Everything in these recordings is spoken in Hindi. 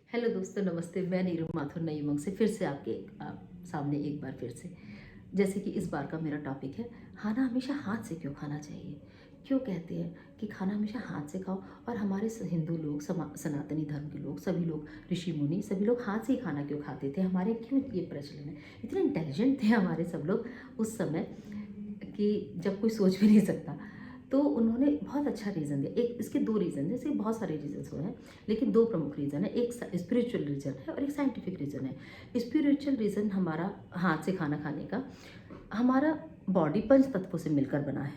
हेलो दोस्तों, नमस्ते। मैं नीरू माथुर नई उमंग से फिर से आपके सामने एक बार फिर से। जैसे कि इस बार का मेरा टॉपिक है, खाना हमेशा हाथ से क्यों खाना चाहिए। क्यों कहते हैं कि खाना हमेशा हाथ से खाओ। और हमारे हिंदू लोग, सनातनी धर्म के लोग, सभी लोग, ऋषि मुनि, सभी लोग हाथ से ही खाना क्यों खाते थे। हमारे क्यों ये प्रचलन है। इतने इंटेलिजेंट थे हमारे सब लोग उस समय कि जब कोई सोच भी नहीं सकता। तो उन्होंने बहुत अच्छा रीज़न दिया। एक इसके दो रीज़न, जैसे बहुत सारे रीजन्स हुए हैं, लेकिन दो प्रमुख रीज़न है। एक स्पिरिचुअल रीज़न है और एक साइंटिफिक रीज़न है। स्पिरिचुअल रीज़न हमारा हाथ से खाना खाने का, हमारा बॉडी पंच तत्वों से मिलकर बना है।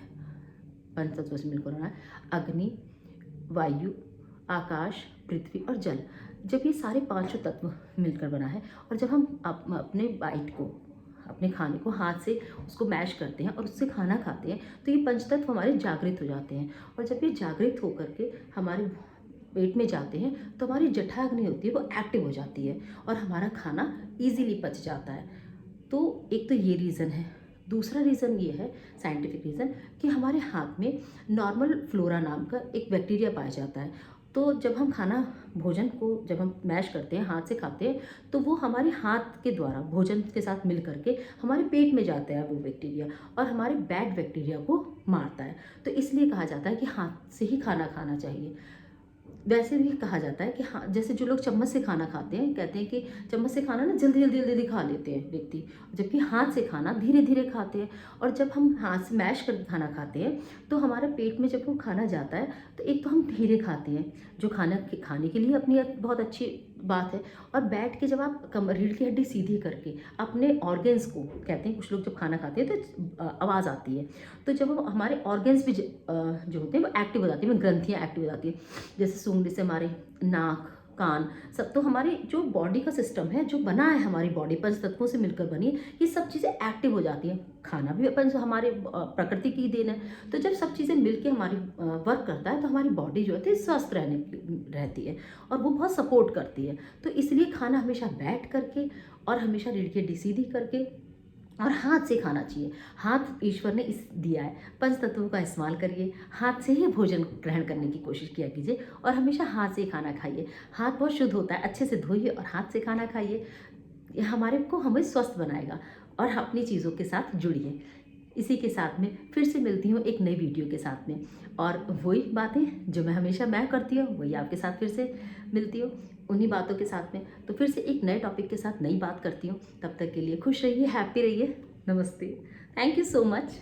पंच तत्वों से मिलकर बना है। अग्नि, वायु, आकाश, पृथ्वी और जल। जब ये सारे पांचों तत्व मिलकर बना है, और जब हम अपने बाइट को, अपने खाने को हाथ से उसको मैश करते हैं और उससे खाना खाते हैं, तो ये पंचतत्व हमारे जागृत हो जाते हैं। और जब ये जागृत होकर के हमारे पेट में जाते हैं, तो हमारी जठराग्नि होती है वो एक्टिव हो जाती है और हमारा खाना इजीली पच जाता है। तो एक तो ये रीज़न है। दूसरा रीज़न ये है, साइंटिफिक रीज़न, कि हमारे हाथ में नॉर्मल फ्लोरा नाम का एक बैक्टीरिया पाया जाता है। तो जब हम खाना, भोजन को जब हम मैश करते हैं, हाथ से खाते हैं, तो वो हमारे हाथ के द्वारा भोजन के साथ मिल करके हमारे पेट में जाता है वो बैक्टीरिया, और हमारे बैड बैक्टीरिया को मारता है। तो इसलिए कहा जाता है कि हाथ से ही खाना खाना चाहिए। वैसे भी कहा जाता है कि हाँ, जैसे जो लोग चम्मच से खाना खाते हैं, कहते हैं कि चम्मच से खाना ना जल्दी जल्दी जल्दी खा लेते हैं व्यक्ति, जबकि हाथ से खाना धीरे धीरे खाते हैं। और जब हम हाथ से मैश करके खाना खाते हैं, तो हमारे पेट में जब वो खाना जाता है, तो एक तो हम धीरे खाते हैं, जो खाने के लिए अपनी बहुत अच्छी बात है। और बैठ के जब आप रीढ़ की हड्डी सीधी करके अपने ऑर्गेन्स को, कहते हैं कुछ लोग जब खाना खाते हैं तो आवाज़ आती है, तो जब हमारे ऑर्गेन्स भी जो होते हैं वो एक्टिव हो जाती है, ग्रंथियाँ एक्टिव हो जाती है। जैसे सूंघने से हमारे नाक, कान, सब, तो हमारी जो बॉडी का सिस्टम है, जो बना है हमारी बॉडी पंच तत्वों से मिलकर बनी है, ये सब चीज़ें एक्टिव हो जाती हैं। खाना भी अपन हमारे प्रकृति की देन है। तो जब सब चीज़ें मिलकर हमारी वर्क करता है, तो हमारी बॉडी जो है स्वस्थ रहती है और वो बहुत सपोर्ट करती है। तो इसलिए खाना हमेशा बैठ करके और हमेशा रीढ़ की हड्डी सीधी करके और हाथ से खाना चाहिए। हाथ ईश्वर ने इस दिया है, पंच तत्वों का इस्तेमाल करिए, हाथ से ही भोजन ग्रहण करने की कोशिश किया कीजिए और हमेशा हाथ से ही खाना खाइए। हाथ बहुत शुद्ध होता है, अच्छे से धोइए और हाथ से खाना खाइए। ये हमारे को हमें स्वस्थ बनाएगा। और अपनी चीज़ों के साथ जुड़िए। इसी के साथ में फिर से मिलती हूँ एक नई वीडियो के साथ में, और वही बातें जो मैं करती हूँ वही आपके साथ फिर से मिलती हूँ, उन्हीं बातों के साथ में। तो फिर से एक नए टॉपिक के साथ नई बात करती हूँ। तब तक के लिए खुश रहिए, हैप्पी रहिए। नमस्ते। Thank you so much.